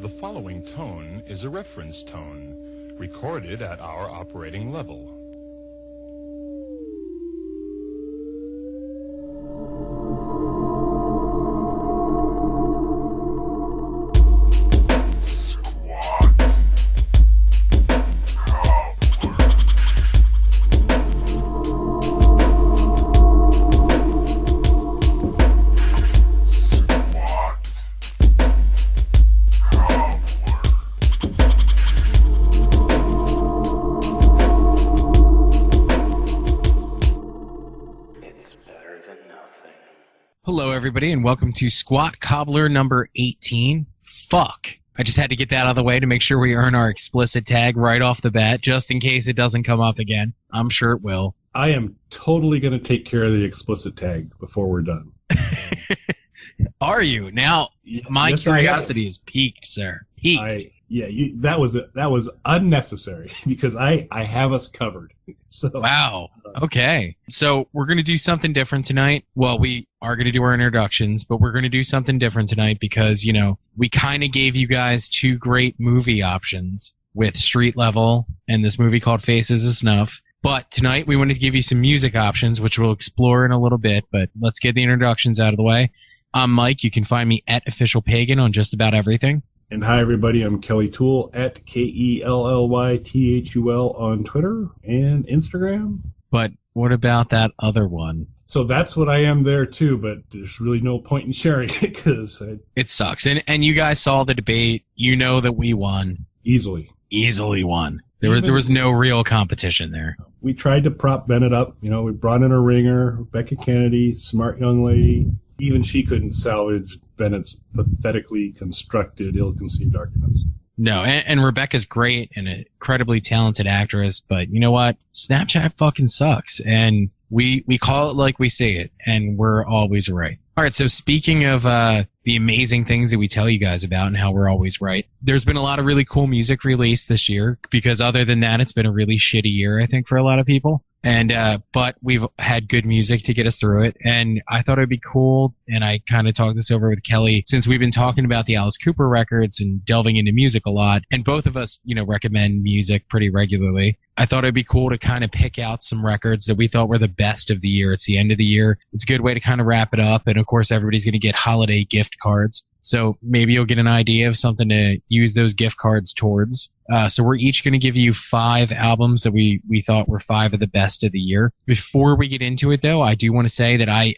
The following tone is a reference tone, recorded at our operating level. Hello, everybody, and welcome to Squat Cobbler number 18. Fuck. I just had to get that out of the way to make sure we earn our explicit tag right off the bat, just in case it doesn't come up again. I'm sure it will. I am totally going to take care of the explicit tag before we're done. Are you? Now, my curiosity is piqued, sir. Piqued. That was unnecessary because I have us covered. So, wow. Okay. So we're going to do something different tonight. Well, we are going to do our introductions, but we're going to do something different tonight because, you know, we kind of gave you guys two great movie options with Street Level and this movie called Faces of Snuff. But tonight we wanted to give you some music options, which we'll explore in a little bit, but let's get the introductions out of the way. I'm Mike. You can find me at Official Pagan on just about everything. And hi, everybody. I'm Kelly Toole at KELLYTHUL on Twitter and Instagram. But what about that other one? So that's what I am there, too, but there's really no point in sharing it because it sucks. And you guys saw the debate. You know that we won. Easily won. There was no real competition there. We tried to prop Bennett up. You know, we brought in a ringer, Rebecca Kennedy, smart young lady. Even she couldn't salvage Bennett's pathetically constructed, ill-conceived arguments. No, and Rebecca's great and an incredibly talented actress, but you know what? Snapchat fucking sucks, and we call it like we say it, and we're always right. All right, so speaking of the amazing things that we tell you guys about and how we're always right, there's been a lot of really cool music released this year, because other than that, it's been a really shitty year, I think, for a lot of people. And but we've had good music to get us through it, and I thought it'd be cool, and I kind of talked this over with Kelly, since we've been talking about the Alice Cooper records and delving into music a lot, and both of us, you know, recommend music pretty regularly. I thought it'd be cool to kind of pick out some records that we thought were the best of the year. It's the end of the year. It's a good way to kind of wrap it up, and of course everybody's going to get holiday gift cards, so maybe you'll get an idea of something to use those gift cards towards. So we're each going to give you 5 albums that we thought were 5 of the best of the year. Before we get into it, though, I do want to say that I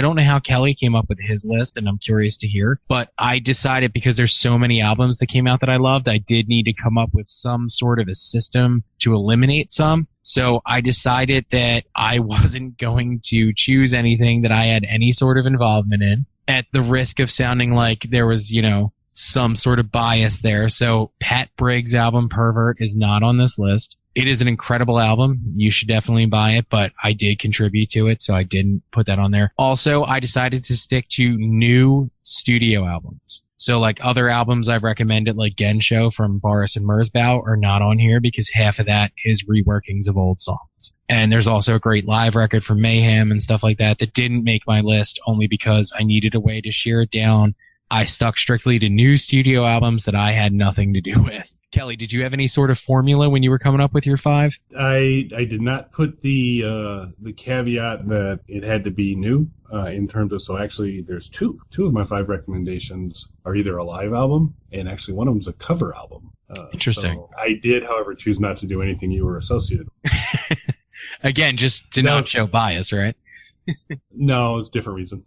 don't know how Kelly came up with his list, and I'm curious to hear, but I decided because there's so many albums that came out that I loved, I did need to come up with some sort of a system to eliminate some. So I decided that I wasn't going to choose anything that I had any sort of involvement in, at the risk of sounding like there was, you know, some sort of bias there. So Pat Briggs' album Pervert is not on this list. It is an incredible album. You should definitely buy it, but I did contribute to it, so I didn't put that on there. Also, I decided to stick to new studio albums. So like other albums I've recommended, like Gensho from Boris and Merzbow, are not on here because half of that is reworkings of old songs. And there's also a great live record from Mayhem and stuff like that that didn't make my list, only because I needed a way to shear it down. I stuck strictly to new studio albums that I had nothing to do with. Kelly, did you have any sort of formula when you were coming up with your 5? I did not put the caveat that it had to be new in terms of, so actually there's two of my 5 recommendations are either a live album, and actually one of them's a cover album. Interesting. So I did, however, choose not to do anything you were associated with. Again, just to not show bias, right? No, it's a different reason.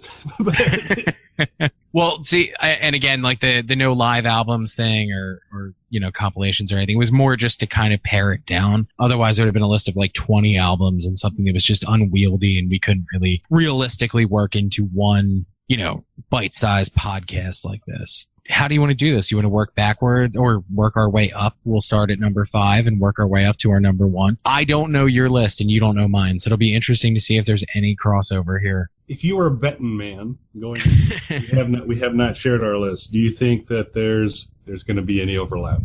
Well, see, and again, like the no live albums thing or you know, compilations or anything, it was more just to kind of pare it down. Otherwise, it would have been a list of like 20 albums and something that was just unwieldy, and we couldn't really realistically work into one, you know, bite-sized podcast like this. How do you want to do this? You want to work backwards or work our way up? We'll start at number 5 and work our way up to our number 1. I don't know your list and you don't know mine, so it'll be interesting to see if there's any crossover here. If you were a betting man, we have not shared our list. Do you think that there's going to be any overlap?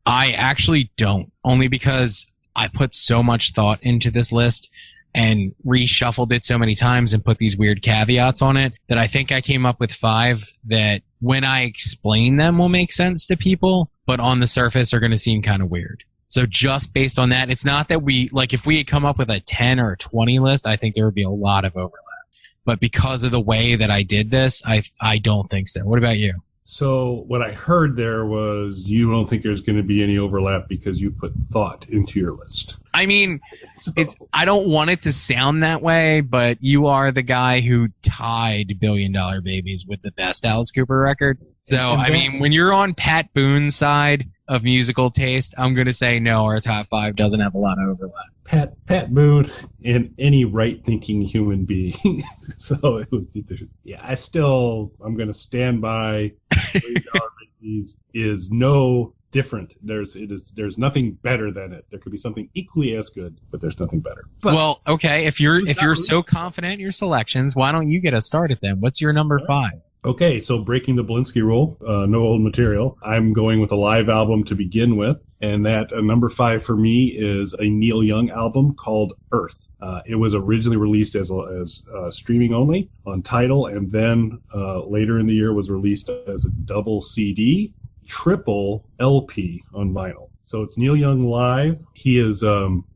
I actually don't, only because I put so much thought into this list and reshuffled it so many times and put these weird caveats on it that I think I came up with 5 that when I explain them will make sense to people, but on the surface are going to seem kind of weird. So just based on that, it's not that if we had come up with a 10 or a 20 list, I think there would be a lot of overlap. But because of the way that I did this, I don't think so. What about you? So what I heard there was you don't think there's going to be any overlap because you put thought into your list. I mean, I don't want it to sound that way, but you are the guy who tied Billion Dollar Babies with the best Alice Cooper record. So, I mean, when you're on Pat Boone's side of musical taste, I'm going to say no, our top 5 doesn't have a lot of overlap. Pat Boone and any right-thinking human being. So it would be I'm going to stand by $1 Billion Babies is no different. There's nothing better than it. There could be something equally as good, but there's nothing better. But well, okay, if you're so confident in your selections, why don't you get us started then? What's your number 5? Okay, so breaking the Belinsky rule, no old material. I'm going with a live album to begin with, and that number 5 for me is a Neil Young album called Earth. It was originally released as streaming only on Tidal, and then later in the year was released as a double CD, triple LP on vinyl. So it's Neil Young live. He is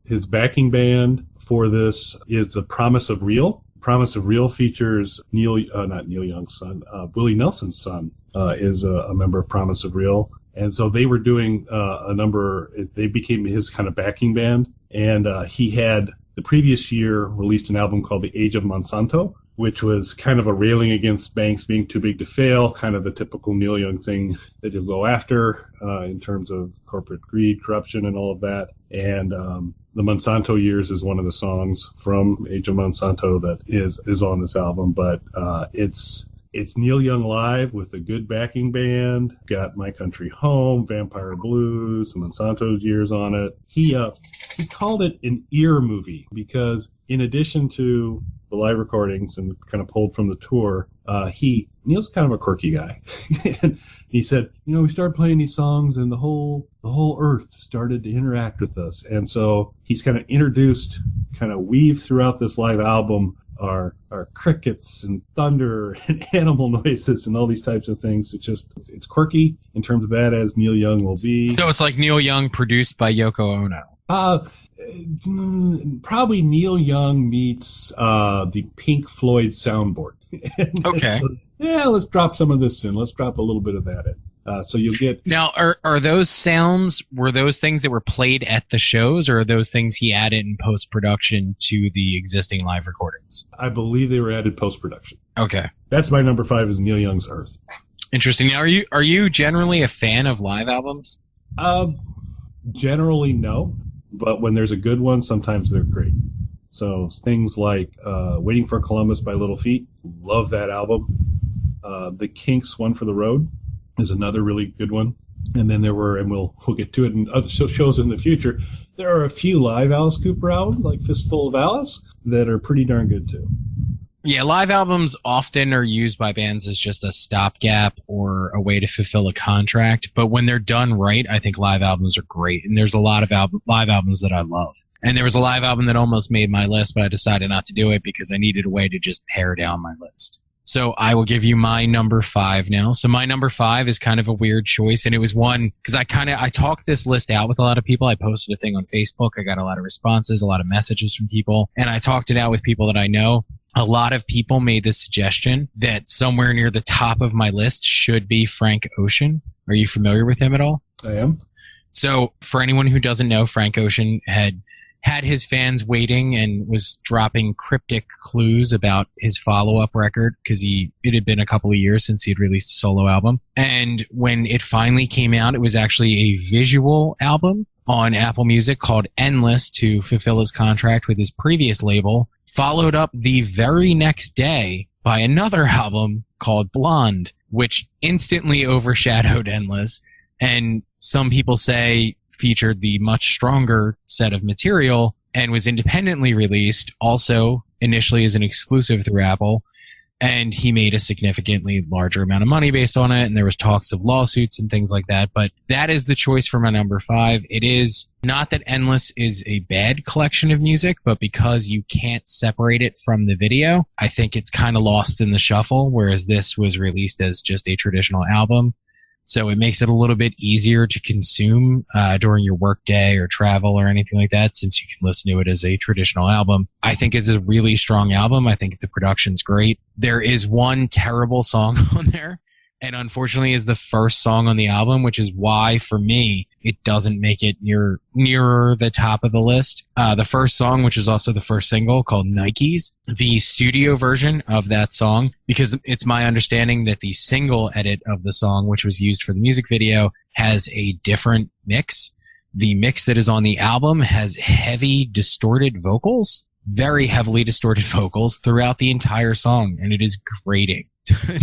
his backing band for this is The Promise of Real. Promise of Real features not Neil Young's son, Willie Nelson's son is a member of Promise of Real. And so they were doing they became his kind of backing band. And he had the previous year released an album called The Age of Monsanto, which was kind of a railing against banks being too big to fail, kind of the typical Neil Young thing that you'll go after in terms of corporate greed, corruption, and all of that. And the Monsanto Years is one of the songs from Age of Monsanto that is on this album. But it's Neil Young live with a good backing band. Got My Country Home, Vampire Blues, the Monsanto Years on it. He called it an ear movie because in addition to the live recordings and kind of pulled from the tour, Neil's kind of a quirky guy. And he said, we started playing these songs and the whole earth started to interact with us. And so he's kind of introduced, kind of weave throughout this live album are crickets and thunder and animal noises and all these types of things. It's quirky in terms of that, as Neil Young will be. So it's like Neil Young produced by Yoko Ono. Probably Neil Young meets the Pink Floyd soundboard. Okay. So, let's drop some of this in. Let's drop a little bit of that in. So you'll get... Now, are those sounds, were those things that were played at the shows, or are those things he added in post-production to the existing live recordings? I believe they were added post-production. Okay. That's my number 5 is Neil Young's Earth. Interesting. Now, are you generally a fan of live albums? Generally, no. But when there's a good one, sometimes they're great. So things like Waiting for Columbus by Little Feat, love that album. The Kinks' One for the Road is another really good one. And then there were, and we'll get to it in other shows in the future, there are a few live Alice Cooper albums, like Fistful of Alice, that are pretty darn good too. Yeah, live albums often are used by bands as just a stopgap or a way to fulfill a contract. But when they're done right, I think live albums are great. And there's a lot of live albums that I love. And there was a live album that almost made my list, but I decided not to do it because I needed a way to just pare down my list. So I will give you my number 5 now. So my number 5 is kind of a weird choice, and it was one because I talked this list out with a lot of people. I posted a thing on Facebook. I got a lot of responses, a lot of messages from people, and I talked it out with people that I know. A lot of people made the suggestion that somewhere near the top of my list should be Frank Ocean. Are you familiar with him at all? I am. So for anyone who doesn't know, Frank Ocean had his fans waiting and was dropping cryptic clues about his follow-up record because it had been a couple of years since he had released a solo album. And when it finally came out, it was actually a visual album on Apple Music called Endless to fulfill his contract with his previous label, followed up the very next day by another album called Blonde, which instantly overshadowed Endless. And some people say featured the much stronger set of material and was independently released, also initially as an exclusive through Apple. and he made a significantly larger amount of money based on it, and there was talks of lawsuits and things like that. But that is the choice for my number 5. It is not that Endless is a bad collection of music, but because you can't separate it from the video, I think it's kind of lost in the shuffle, whereas this was released as just a traditional album. So it makes it a little bit easier to consume during your work day or travel or anything like that, since you can listen to it as a traditional album. I think it's a really strong album. I think the production's great. There is one terrible song on there, and unfortunately is the first song on the album, which is why, for me, it doesn't make it nearer the top of the list. The first song, which is also the first single, called Nikes, the studio version of that song, because it's my understanding that the single edit of the song, which was used for the music video, has a different mix. The mix that is on the album has heavy, distorted vocals, very heavily distorted vocals throughout the entire song, and it is grating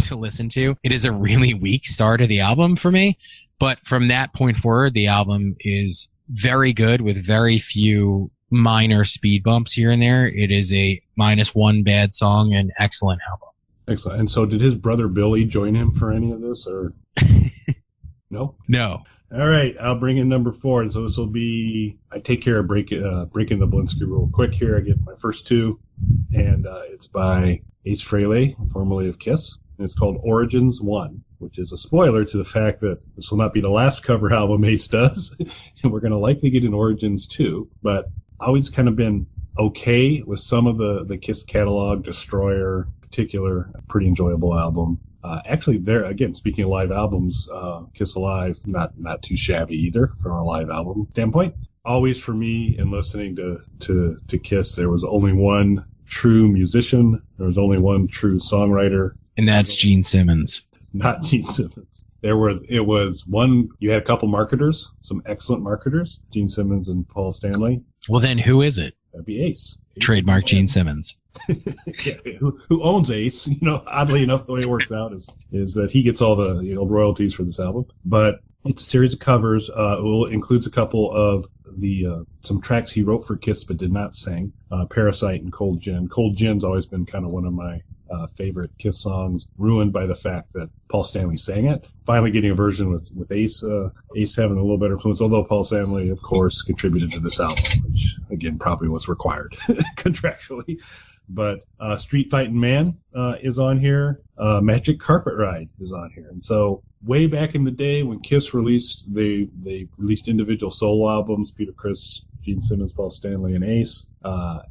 to listen to. It is a really weak start of the album for me, but from that point forward, the album is very good with very few minor speed bumps here and there. It is a -1 bad song and excellent album. Excellent. And so did his brother Billy join him for any of this, or no? No. All right, I'll bring in number 4. So this will be, I take care of breaking the Blinsky rule quick here. I get my first 2, and it's by Ace Frehley, formerly of Kiss, and it's called Origins 1, which is a spoiler to the fact that this will not be the last cover album Ace does, and we're going to likely get an Origins 2, but always kind of been okay with some of the Kiss catalog. Destroyer, particular, pretty enjoyable album. Actually, there again, speaking of live albums, Kiss Alive, not too shabby either from a live album standpoint. Always for me, in listening to Kiss, there was only one true musician. There was only one true songwriter, and that's Gene Simmons. Not Gene Simmons. It was one. You had a couple marketers, some excellent marketers, Gene Simmons and Paul Stanley. Well, then who is it? That'd be Ace. Trademark Gene Simmons. Yeah, who owns Ace? Oddly enough, the way it works out is that he gets all the royalties for this album. But it's a series of covers. It includes a couple of the some tracks he wrote for Kiss but did not sing. Parasite and Cold Gin. Cold Gin's always been kind of one of my favorite Kiss songs, ruined by the fact that Paul Stanley sang it. Finally getting a version with Ace having a little better influence, although Paul Stanley, of course, contributed to this album, which, again, probably was required contractually. But Street Fightin' Man is on here. Magic Carpet Ride is on here. And so way back in the day when Kiss released, they released individual solo albums, Peter Criss, Gene Simmons, Paul Stanley, and Ace.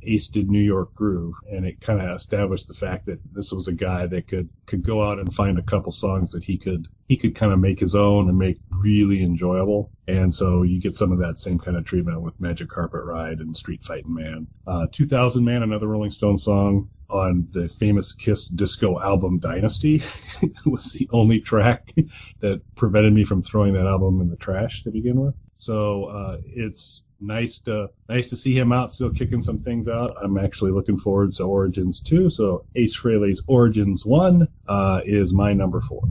Ace did New York Groove, and it kind of established the fact that this was a guy that could go out and find a couple songs that he could kind of make his own and make really enjoyable. And so you get some of that same kind of treatment with Magic Carpet Ride and Street Fightin' Man. 2000 Man, another Rolling Stone song on the famous Kiss disco album Dynasty, was the only track that prevented me from throwing that album in the trash to begin with. So it's nice to see him out, still kicking some things out. I'm actually looking forward to Origins 2. So Ace Frehley's Origins 1 is my number 4.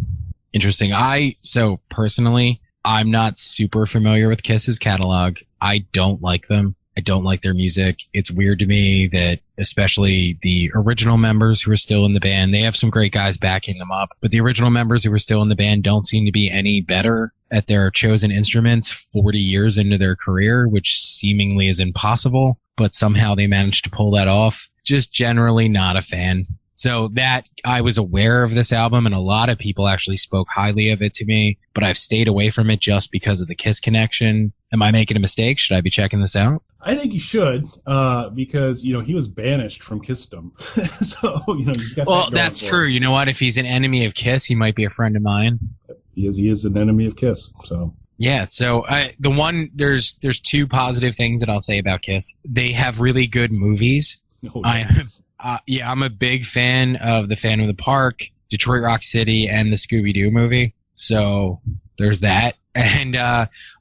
Interesting. So personally, I'm not super familiar with Kiss's catalog. I don't like them. I don't like their music. It's weird to me that especially the original members who are still in the band, they have some great guys backing them up, but the original members who are still in the band don't seem to be any better at their chosen instruments 40 years into their career, which seemingly is impossible, but somehow they managed to pull that off. Just generally not a fan. So that, I was aware of this album, and a lot of people actually spoke highly of it to me, but I've stayed away from it just because of the Kiss connection. Am I making a mistake? Should I be checking this out? I think you should, because, he was banished from Kissdom. So, he's got Well, that's true. You know what? If he's an enemy of Kiss, he might be a friend of mine. He is an enemy of Kiss, so. Yeah, so there's 2 positive things that I'll say about Kiss. They have really good movies. Oh, yeah. I'm a big fan of The Phantom of the Park, Detroit Rock City, and the Scooby-Doo movie. So there's that. And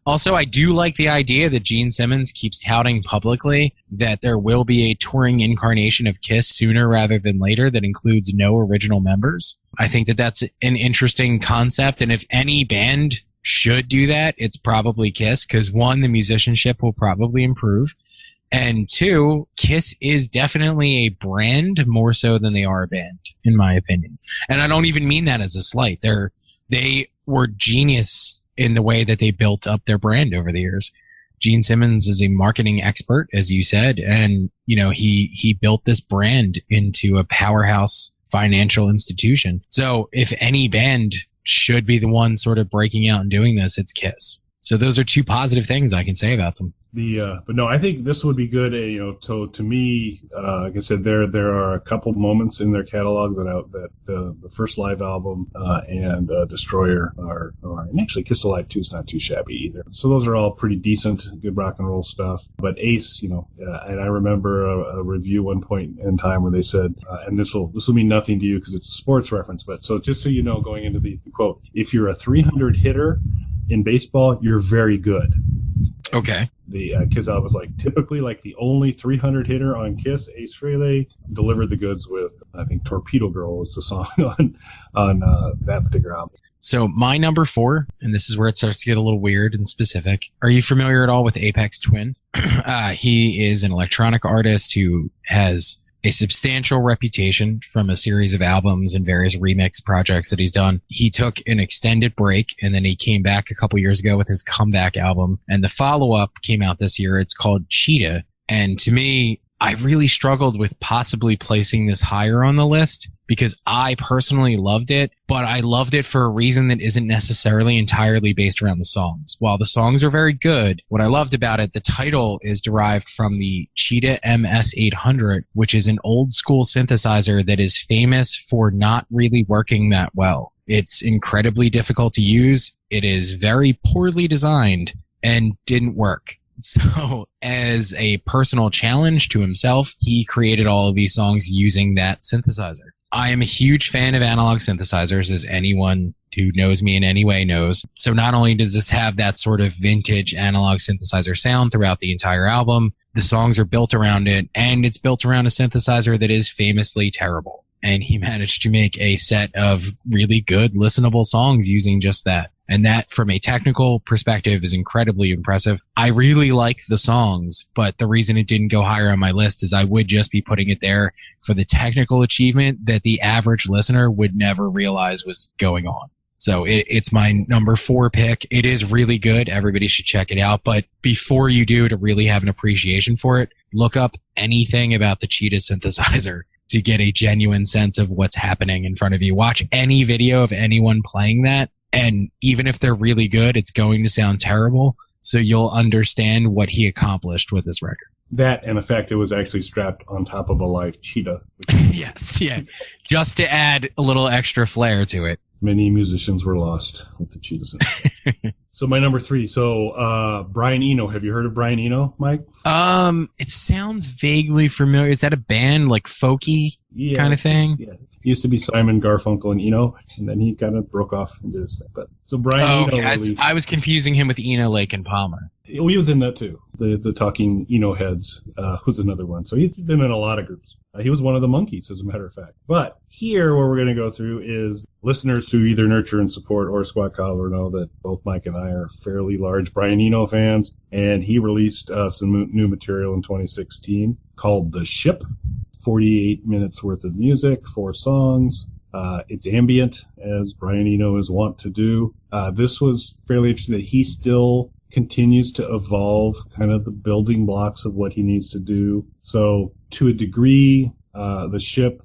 also, I do like the idea that Gene Simmons keeps touting publicly that there will be a touring incarnation of Kiss sooner rather than later that includes no original members. I think that that's an interesting concept, and if any band should do that, it's probably Kiss, because 1, the musicianship will probably improve, And two, Kiss is definitely a brand more so than they are a band, in my opinion. And I don't even mean that as a slight. They were genius in the way that they built up their brand over the years. Gene Simmons is a marketing expert, as you said, and he built this brand into a powerhouse financial institution. So if any band should be the one sort of breaking out and doing this, it's Kiss. So those are two positive things I can say about them. But no, I think this would be good. So to me, like I said, there are a couple moments in their catalog that the first live album and Destroyer are, and actually Kiss Alive 2 is not too shabby either. So those are all pretty decent, good rock and roll stuff. But Ace, and I remember a review one point in time where they said, and this will mean nothing to you because it's a sports reference, but so just so you know, going into the quote, if you're a 300 hitter in baseball, you're very good. Okay. The Kiss album was typically the only 300 hitter on Kiss. Ace Frehley delivered the goods with, I think, Torpedo Girl was the song on that particular album. So my number 4, and this is where it starts to get a little weird and specific. Are you familiar at all with Aphex Twin? He is an electronic artist who has a substantial reputation from a series of albums and various remix projects that he's done. He took an extended break, and then he came back a couple years ago with his comeback album, and the follow-up came out this year. It's called Cheetah, and to me, I really struggled with possibly placing this higher on the list because I personally loved it, but I loved it for a reason that isn't necessarily entirely based around the songs. While the songs are very good, what I loved about it, the title is derived from the Cheetah MS-800, which is an old school synthesizer that is famous for not really working that well. It's incredibly difficult to use. It is very poorly designed and didn't work. So as a personal challenge to himself, he created all of these songs using that synthesizer. I am a huge fan of analog synthesizers, as anyone who knows me in any way knows. So not only does this have that sort of vintage analog synthesizer sound throughout the entire album, the songs are built around it, and it's built around a synthesizer that is famously terrible. And he managed to make a set of really good, listenable songs using just that. And that, from a technical perspective, is incredibly impressive. I really like the songs, but the reason it didn't go higher on my list is I would just be putting it there for the technical achievement that the average listener would never realize was going on. So it's my number 4 pick. It is really good. Everybody should check it out. But before you do, to really have an appreciation for it, look up anything about the Cheetah synthesizer to get a genuine sense of what's happening in front of you. Watch any video of anyone playing that, and even if they're really good, it's going to sound terrible, so you'll understand what he accomplished with this record. That, and the fact it was actually strapped on top of a live cheetah. Yes, yeah. Just to add a little extra flair to it. Many musicians were lost with the cheetah synthesizer. So my number 3. So Brian Eno. Have you heard of Brian Eno, Mike? It sounds vaguely familiar. Is that a band like folky kind of thing? Yeah. He used to be Simon, Garfunkel, and Eno, and then he kind of broke off and did his thing. But so Brian Eno released. I was confusing him with Eno, Lake, and Palmer. He was in that too. The Talking Eno Heads was another one. So he's been in a lot of groups. He was one of the Monkees, as a matter of fact. But here, what we're going to go through is listeners who either nurture and support or Squat Cobbler know that both Mike and I are fairly large Brian Eno fans. And he released some new material in 2016 called The Ship. 48 minutes worth of music, 4 songs. It's ambient, as Brian Eno is wont to do. This was fairly interesting that he still continues to evolve kind of the building blocks of what he needs to do. So to a degree, The Ship,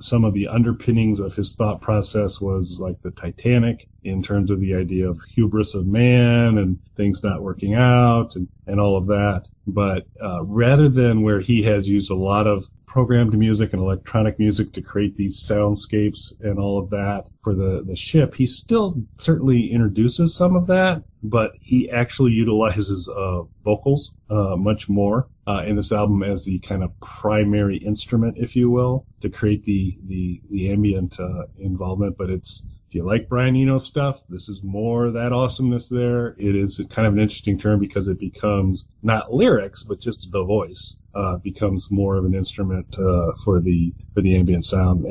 some of the underpinnings of his thought process was like the Titanic in terms of the idea of hubris of man and things not working out and all of that. But rather than where he has used a lot of programmed music and electronic music to create these soundscapes and all of that for the Ship, he still certainly introduces some of that, but he actually utilizes vocals much more in this album as the kind of primary instrument, if you will, to create the ambient involvement. But if you like Brian Eno stuff, this is more of that awesomeness there. It is kind of an interesting term because it becomes not lyrics, but just the voice becomes more of an instrument for the ambient sound.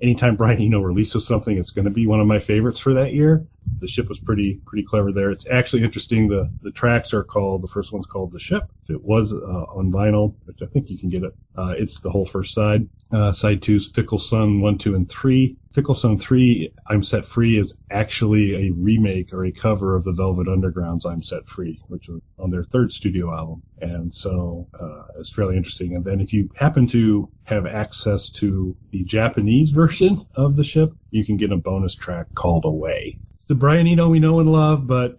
Anytime Brian Eno releases something, it's going to be one of my favorites for that year. the ship was pretty clever there. It's actually interesting. The tracks are called, the first one's called The Ship. It was on vinyl, which I think you can get it. It's the whole first side. Side 2's Fickle Sun 1, 2, and 3. Fickle Sun 3, I'm Set Free, is actually a remake or a cover of the Velvet Underground's I'm Set Free, which was on their third studio album. And so it's fairly interesting. And then if you happen to have access to the Japanese version of the ship, you can get a bonus track called Away. It's the Brian Eno we know and love, but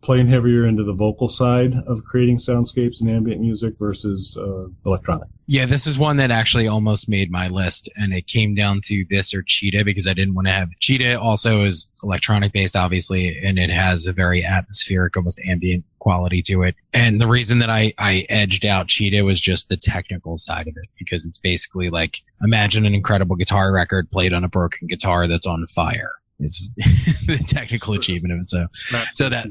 playing heavier into the vocal side of creating soundscapes and ambient music versus electronic. Yeah, this is one that actually almost made my list, and it came down to this or Cheetah because I didn't want to have... Cheetah also is electronic-based, obviously, and it has a very atmospheric, almost ambient quality to it. And the reason that I edged out Cheetah was just the technical side of it, because it's basically like, imagine an incredible guitar record played on a broken guitar that's on fire. Is the technical achievement of it. So that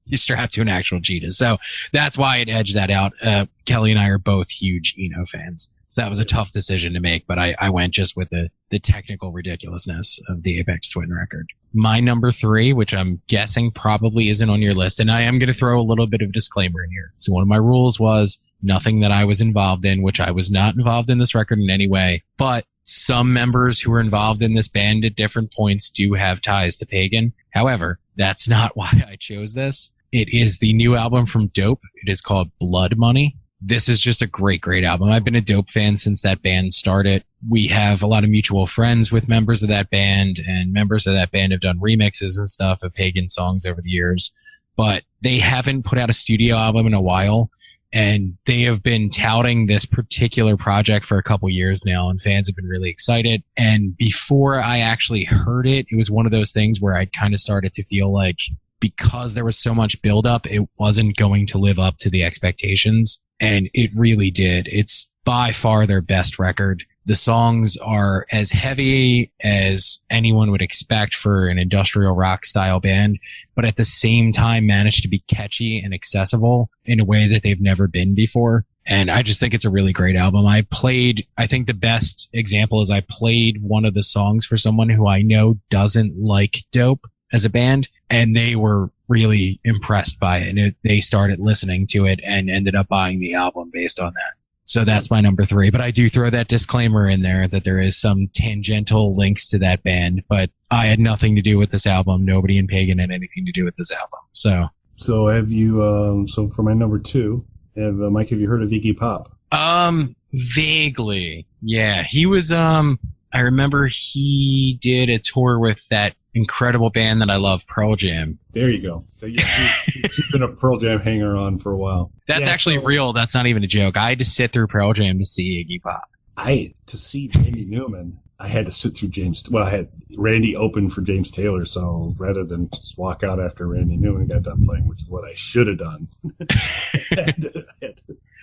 you strap to an actual Cheetah. So that's why it edged that out. Kelly and I are both huge Eno fans. So that was a tough decision to make, but I went just with the technical ridiculousness of the Aphex Twin record. My number 3, which I'm guessing probably isn't on your list, and I am going to throw a little bit of a disclaimer in here. So one of my rules was nothing that I was involved in, which I was not involved in this record in any way, but some members who are involved in this band at different points do have ties to Pagan. However, that's not why I chose this. It is the new album from Dope. It is called Blood Money. This is just a great, great album. I've been a Dope fan since that band started. We have a lot of mutual friends with members of that band, and members of that band have done remixes and stuff of Pagan songs over the years. But they haven't put out a studio album in a while. And they have been touting this particular project for a couple years now, and fans have been really excited. And before I actually heard it, it was one of those things where I kind of started to feel like because there was so much buildup, it wasn't going to live up to the expectations. And it really did. It's by far their best record. The songs are as heavy as anyone would expect for an industrial rock style band, but at the same time managed to be catchy and accessible in a way that they've never been before. And I just think it's a really great album. I think the best example is I played one of the songs for someone who I know doesn't like Dope as a band, and they were really impressed by it. And they started listening to it and ended up buying the album based on that. So that's my number 3, but I do throw that disclaimer in there that there is some tangential links to that band, but I had nothing to do with this album. Nobody in Pagan had anything to do with this album. So have you, so for my number 2, Mike, have you heard of Iggy Pop? Vaguely. Yeah. He was, I remember he did a tour with that incredible band that I love, Pearl Jam. There you go. So she's been a Pearl Jam hanger-on for a while. That's actually real. That's not even a joke. I had to sit through Pearl Jam to see Iggy Pop. To see Randy Newman, I had to sit through I had Randy open for James Taylor, so rather than just walk out after Randy Newman got done playing, which is what I should have done.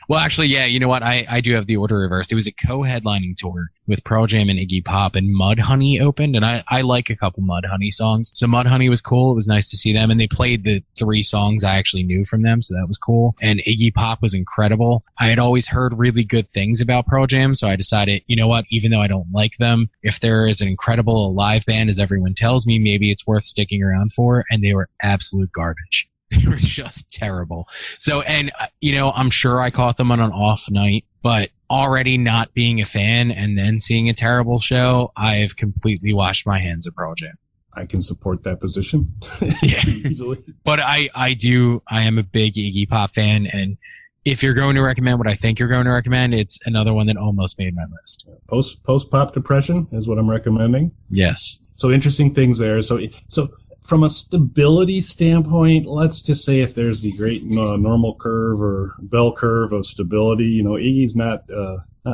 Well, actually, yeah, you know what? I do have the order reversed. It was a co-headlining tour with Pearl Jam and Iggy Pop, and Mudhoney opened, and I like a couple Mudhoney songs. So Mudhoney was cool. It was nice to see them, and they played the 3 songs I actually knew from them, so that was cool. And Iggy Pop was incredible. I had always heard really good things about Pearl Jam, so I decided, you know what? Even though I don't like them, if there is an incredible live band, as everyone tells me, maybe it's worth sticking around for, and they were absolute garbage. They were just terrible. So, and, I'm sure I caught them on an off night, but already not being a fan and then seeing a terrible show, I've completely washed my hands of Pearl Jam. I can support that position. Yeah. Easily. But I am a big Iggy Pop fan, and if you're going to recommend what I think you're going to recommend, it's another one that almost made my list. Post-pop depression is what I'm recommending. Yes. So interesting things there. So from a stability standpoint, let's just say if there's the great normal curve or bell curve of stability, Iggy's not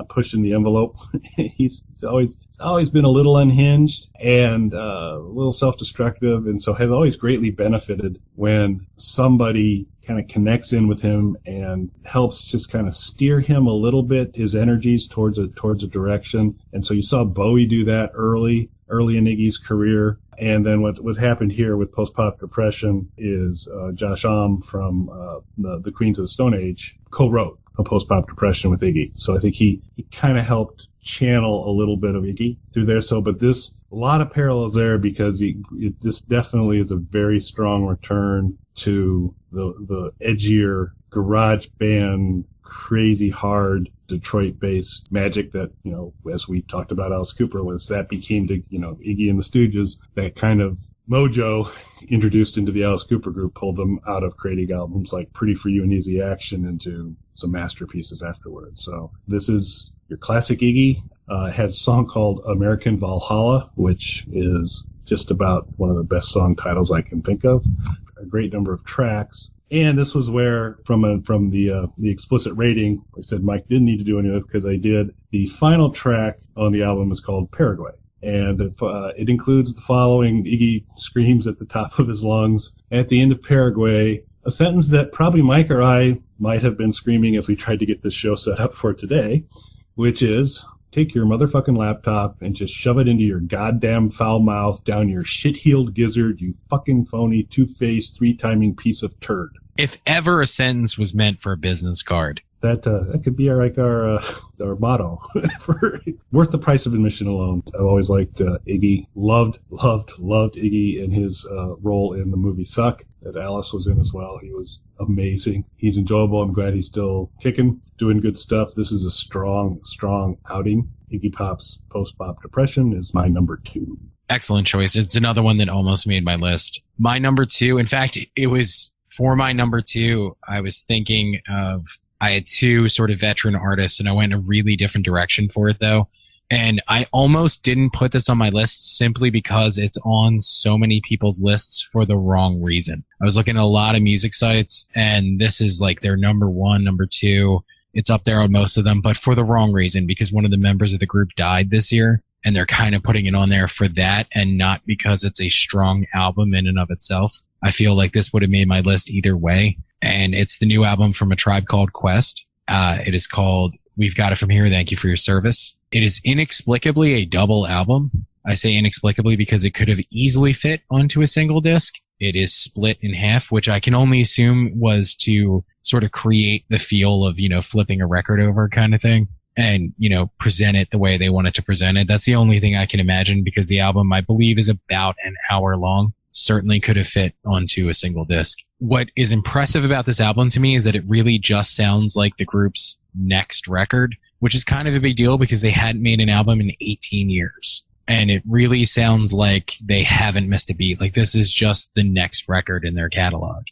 pushing the envelope. He's always been a little unhinged and a little self-destructive, and so has always greatly benefited when somebody kind of connects in with him and helps just kind of steer him a little bit, his energies towards a direction. And so you saw Bowie do that early in Iggy's career. And then what happened here with post-pop depression is Josh Homme from the Queens of the Stone Age co-wrote a post-pop depression with Iggy. So I think he kind of helped channel a little bit of Iggy through there. So, but this a lot of parallels there because this definitely is a very strong return to the edgier garage band, crazy hard Detroit-based magic that, as we talked about Alice Cooper, that became to, Iggy and the Stooges, that kind of mojo introduced into the Alice Cooper group pulled them out of creating albums like Pretty for You and Easy Action into some masterpieces afterwards. So this is your classic Iggy. Has a song called American Valhalla, which is just about one of the best song titles I can think of. A great number of tracks. And this was where, from the explicit rating, I said Mike didn't need to do any of it because I did. The final track on the album is called Paraguay. And it includes the following. Iggy screams at the top of his lungs at the end of Paraguay, a sentence that probably Mike or I might have been screaming as we tried to get this show set up for today, which is, take your motherfucking laptop and just shove it into your goddamn foul mouth down your shit-heeled gizzard, you fucking phony, two-faced, three-timing piece of turd. If ever a sentence was meant for a business card. That could be our motto for worth the price of admission alone. I've always liked Iggy. Loved Iggy and his role in the movie Suck that Alice was in as well. He was amazing. He's enjoyable. I'm glad he's still kicking, doing good stuff. This is a strong outing. Iggy Pop's Post-Bop Depression is my number 2. Excellent choice. It's another one that almost made my list. My number 2, in fact, it was for my number 2, I was thinking of, I had 2 sort of veteran artists, and I went a really different direction for it, though. And I almost didn't put this on my list simply because it's on so many people's lists for the wrong reason. I was looking at a lot of music sites, and this is like their number 1, number 2. It's up there on most of them, but for the wrong reason, because one of the members of the group died this year, and they're kind of putting it on there for that and not because it's a strong album in and of itself. I feel like this would have made my list either way. And it's the new album from A Tribe Called Quest. It is called We've Got It From Here, Thank You For Your Service. It is inexplicably a double album. I say inexplicably because it could have easily fit onto a single disc. It is split in half, which I can only assume was to sort of create the feel of, flipping a record over kind of thing and, present it the way they wanted to present it. That's the only thing I can imagine because the album, I believe, is about an hour long. Certainly could have fit onto a single disc. What is impressive about this album to me is that it really just sounds like the group's next record, which is kind of a big deal because they hadn't made an album in 18 years. And it really sounds like they haven't missed a beat. Like this is just the next record in their catalog.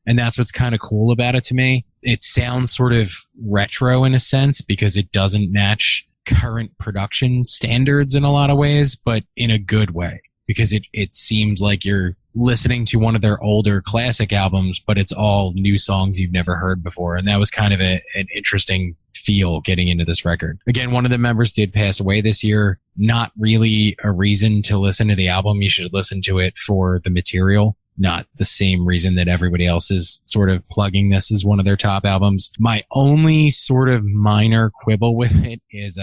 And that's what's kind of cool about it to me. It sounds sort of retro in a sense because it doesn't match current production standards in a lot of ways, but in a good way. Because it seems like you're listening to one of their older classic albums, but it's all new songs you've never heard before. And that was kind of an interesting feel getting into this record. Again, one of the members did pass away this year. Not really a reason to listen to the album. You should listen to it for the material, not the same reason that everybody else is sort of plugging this as one of their top albums. My only sort of minor quibble with it is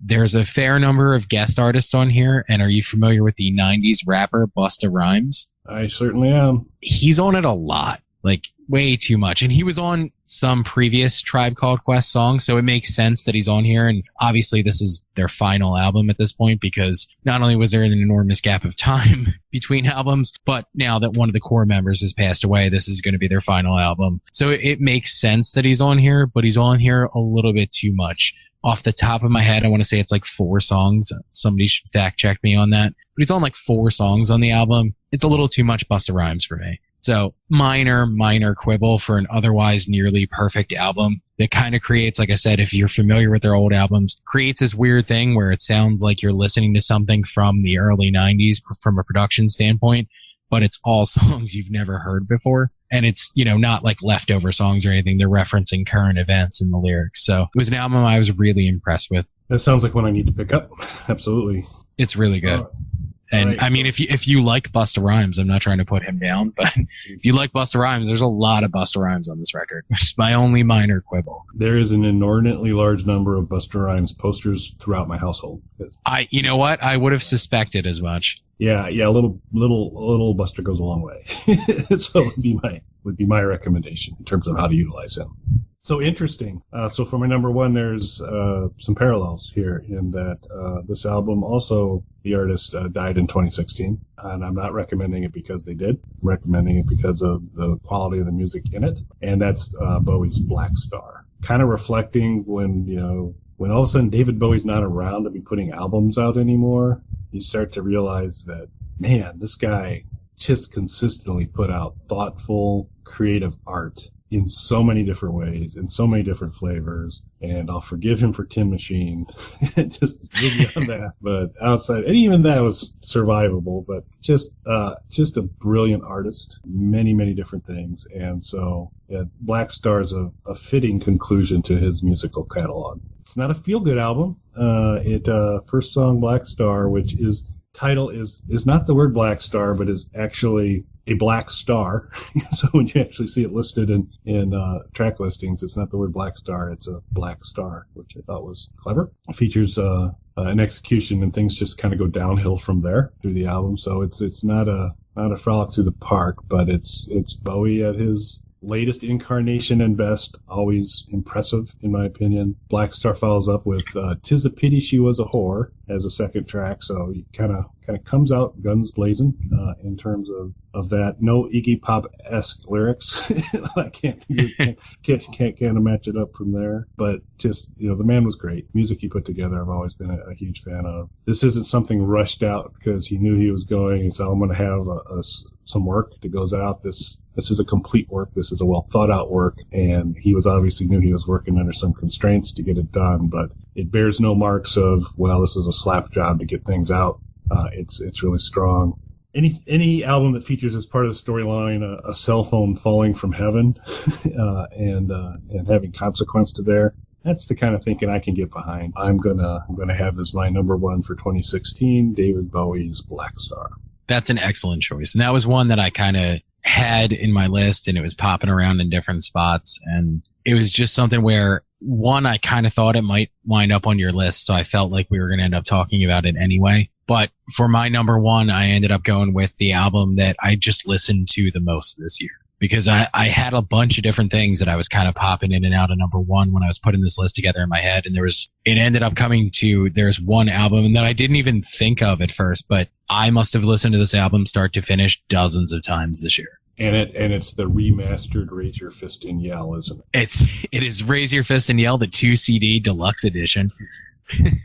there's a fair number of guest artists on here, and are you familiar with the 90s rapper Busta Rhymes? I certainly am. He's on it a lot, like way too much, and he was on some previous Tribe Called Quest songs, so it makes sense that he's on here, and obviously this is their final album at this point, because not only was there an enormous gap of time between albums, but now that one of the core members has passed away, this is going to be their final album. So it makes sense that he's on here, but he's on here a little bit too much. Off the top of my head, I want to say it's like 4 songs. Somebody should fact check me on that. But he's on like 4 songs on the album. It's a little too much Busta Rhymes for me. So minor quibble for an otherwise nearly perfect album that kind of creates, like I said, if you're familiar with their old albums, creates this weird thing where it sounds like you're listening to something from the early 90s from a production standpoint, but it's all songs you've never heard before. And it's, not like leftover songs or anything. They're referencing current events in the lyrics. So it was an album I was really impressed with. That sounds like one I need to pick up. Absolutely. It's really good. And right. I mean, if you like Busta Rhymes, I'm not trying to put him down, but if you like Busta Rhymes, there's a lot of Busta Rhymes on this record, which is my only minor quibble. There is an inordinately large number of Busta Rhymes posters throughout my household. You know what? I would have suspected as much. Yeah, a little Buster goes a long way. So it would be my recommendation in terms of how to utilize him. So interesting. So for my number one, there's some parallels here in that this album also, the artist died in 2016, and I'm not recommending it because they did. I'm recommending it because of the quality of the music in it, and that's Bowie's Blackstar. Kind of reflecting when all of a sudden David Bowie's not around to be putting albums out anymore, you start to realize that, man, this guy just consistently put out thoughtful, creative art in so many different ways, in so many different flavors, and I'll forgive him for Tin Machine, just beyond that. But outside, and even that was survivable. But just a brilliant artist, many different things, and so yeah, Blackstar's a fitting conclusion to his musical catalog. It's not a feel-good album. First song Blackstar, which is title is not the word Black Star, but is actually a black star. So when you actually see it listed in track listings, it's not the word Black Star, it's a black star, which I thought was clever. It features an execution, and things just kind of go downhill from there through the album. So it's not a frolic through the park, but it's Bowie at his latest incarnation and best, always impressive in my opinion. Blackstar follows up with "'Tis a Pity She Was a Whore" as a second track, so he kind of comes out guns blazing in terms of that. No Iggy Pop-esque lyrics. I can't match it up from there. But just, the man was great. Music he put together, I've always been a huge fan of. This isn't something rushed out because he knew he was going, and so I'm going to have some work that goes out. This is a complete work. This is a well thought out work, and he was obviously knew he was working under some constraints to get it done, but it bears no marks of, well, this is a slap job to get things out. It's really strong. Any album that features as part of the storyline a cell phone falling from heaven and having consequence to there, that's the kind of thinking I can get behind. I'm gonna have as my number one for 2016, David Bowie's Blackstar. That's an excellent choice, and that was one that I kind of had in my list, and it was popping around in different spots, and it was just something where, one, I kind of thought it might wind up on your list, so I felt like we were going to end up talking about it anyway. But for my number one, I ended up going with the album that I just listened to the most this year, because I had a bunch of different things that I was kind of popping in and out of number one when I was putting this list together in my head, and it ended up coming to, there's one album that I didn't even think of at first, but I must have listened to this album start to finish dozens of times this year. And it's the remastered Raise Your Fist and Yell, isn't it? It is Raise Your Fist and Yell, the 2 CD deluxe edition.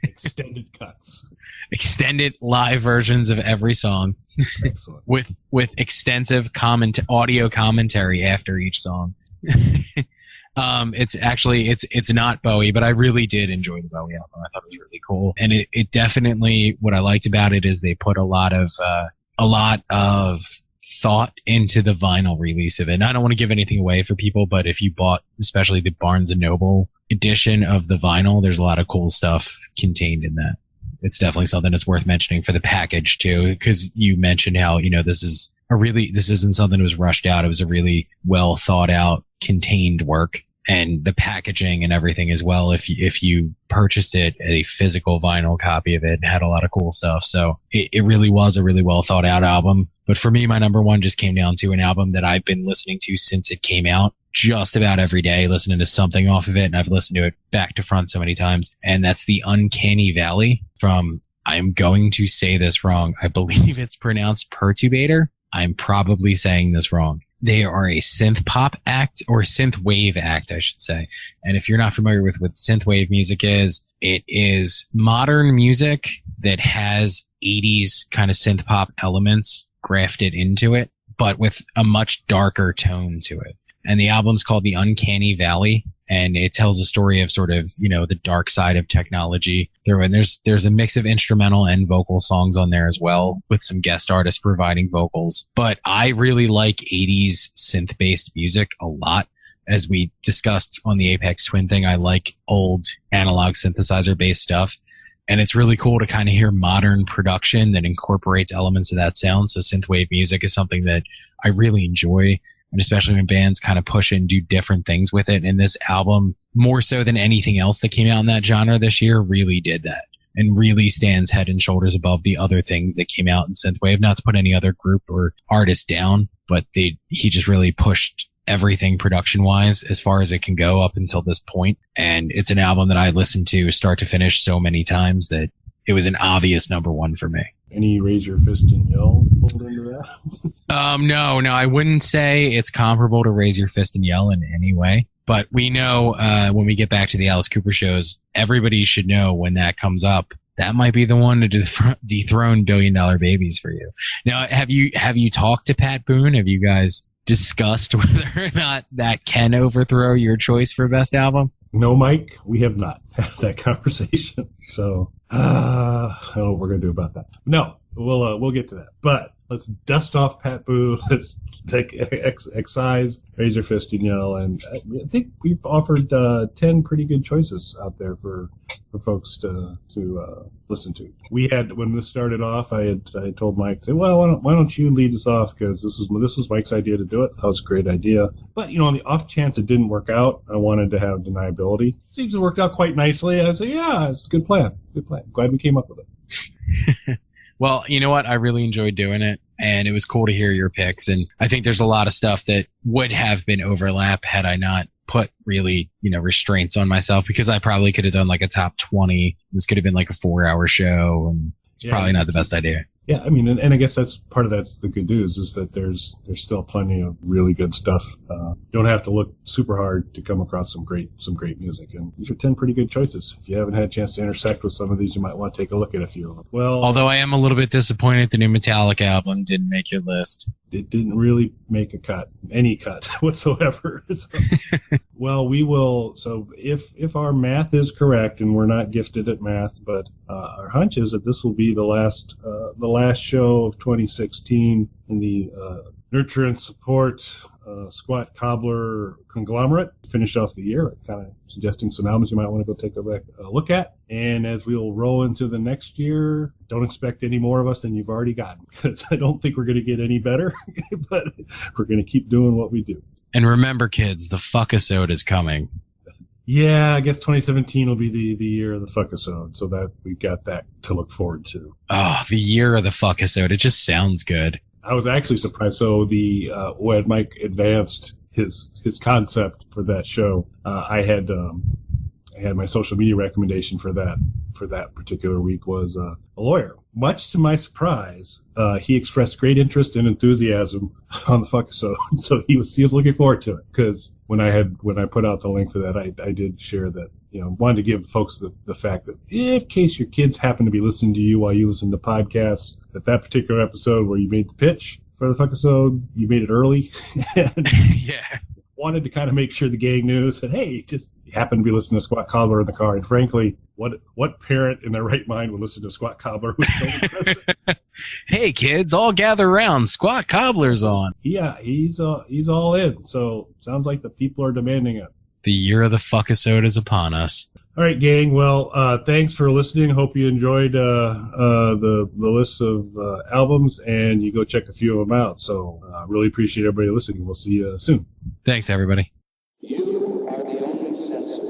Extended cuts. Extended live versions of every song. Excellent. with extensive audio commentary after each song. It's not Bowie, but I really did enjoy the Bowie album. I thought it was really cool. And it definitely, what I liked about it is they put a lot of thought into the vinyl release of it. And I don't want to give anything away for people, but if you bought especially the Barnes & Noble edition of the vinyl, there's a lot of cool stuff contained in that. It's definitely something that's worth mentioning for the package too, because you mentioned how, this isn't something that was rushed out. It was a really well thought out, contained work. And the packaging and everything as well, if you purchased it, a physical vinyl copy of it, had a lot of cool stuff. So it really was a really well thought out album. But for me, my number one just came down to an album that I've been listening to since it came out, just about every day, listening to something off of it. And I've listened to it back to front so many times. And that's the Uncanny Valley from, I'm going to say this wrong, I believe it's pronounced Perturbator. I'm probably saying this wrong. They are a synth pop act, or synth wave act, I should say. And if you're not familiar with what synth wave music is, it is modern music that has 80s kind of synth pop elements grafted into it, but with a much darker tone to it. And the album's called The Uncanny Valley, and it tells a story of sort of, the dark side of technology. There's a mix of instrumental and vocal songs on there as well, with some guest artists providing vocals. But I really like 80s synth-based music a lot. As we discussed on the Aphex Twin thing, I like old analog synthesizer-based stuff. And it's really cool to kind of hear modern production that incorporates elements of that sound. So synthwave music is something that I really enjoy. And especially when bands kind of push and do different things with it. And this album, more so than anything else that came out in that genre this year, really did that. And really stands head and shoulders above the other things that came out in synthwave. Not to put any other group or artist down, but he just really pushed everything production-wise as far as it can go up until this point. And it's an album that I listened to start to finish so many times that it was an obvious number one for me. Any Raise Your Fist and Yell pulled into that? No, I wouldn't say it's comparable to Raise Your Fist and Yell in any way. But we know when we get back to the Alice Cooper shows, everybody should know when that comes up. That might be the one to dethrone $1 Billion Babies for you. Now, have you talked to Pat Boone? Have you guys discussed whether or not that can overthrow your choice for best album? No, Mike, we have not had that conversation. So, I don't know what we're gonna do about that. No, we'll get to that. But let's dust off Pat Boone. Let's excise Raise Your Fist and Yell, and I think we've offered 10 pretty good choices out there for folks to listen to. We had, when this started off, I had told Mike, well, why don't you lead us off, because this was Mike's idea to do it. That was a great idea, but on the off chance it didn't work out, I wanted to have deniability. Seems to have worked out quite nicely. I'd say, yeah, it's a good plan. Glad we came up with it. Well, you know what? I really enjoyed doing it, and it was cool to hear your picks. And I think there's a lot of stuff that would have been overlap had I not put really, restraints on myself, because I probably could have done like a top 20. This could have been like a 4-hour show, and it's probably not the best idea. Yeah, I mean, and I guess that's the good news, is that there's still plenty of really good stuff. You don't have to look super hard to come across some great music, and these are 10 pretty good choices. If you haven't had a chance to intersect with some of these, you might want to take a look at a few of them. Well, although I am a little bit disappointed the new Metallica album didn't make your list. It didn't really make any cut whatsoever. So, well, we will. So if our math is correct, and we're not gifted at math, but our hunch is that this will be the last show of 2016 in the Nurture and Support Squat Cobbler conglomerate. Finish off the year, kind of suggesting some albums you might want to go take a look at. And as we'll roll into the next year, don't expect any more of us than you've already gotten, because I don't think we're going to get any better, but we're going to keep doing what we do. And remember, kids, the fuckisode is coming. Yeah, I guess 2017 will be the year of the fuckisode, so that we've got that to look forward to. Oh, the year of the fuckisode. It just sounds good. I was actually surprised. So when Mike advanced his concept for that show, I had my social media recommendation for that particular week was a lawyer. Much to my surprise, he expressed great interest and enthusiasm on the fuckisode. So he was looking forward to it, because when I put out the link for that, I did share that, wanted to give folks the fact that in case your kids happen to be listening to you while you listen to podcasts, that particular episode where you made the pitch for the fuckisode, you made it early. And yeah. Wanted to kind of make sure the gang knew, said, hey, just you happen to be listening to Squat Cobbler in the car. And frankly, what parent in their right mind would listen to Squat Cobbler with children present? Hey kids, all gather around. Squat Cobbler's on. Yeah, he's all in. So sounds like the people are demanding it. The year of the fuckisode is upon us. All right, gang. Well, thanks for listening. Hope you enjoyed the list of albums, and you go check a few of them out. So really appreciate everybody listening. We'll see you soon. Thanks, everybody. You are the only censor.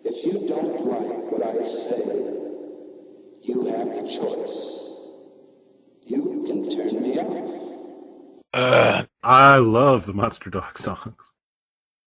If you don't like what I say, you have the choice. You can turn me off. I love the Monster Dog songs.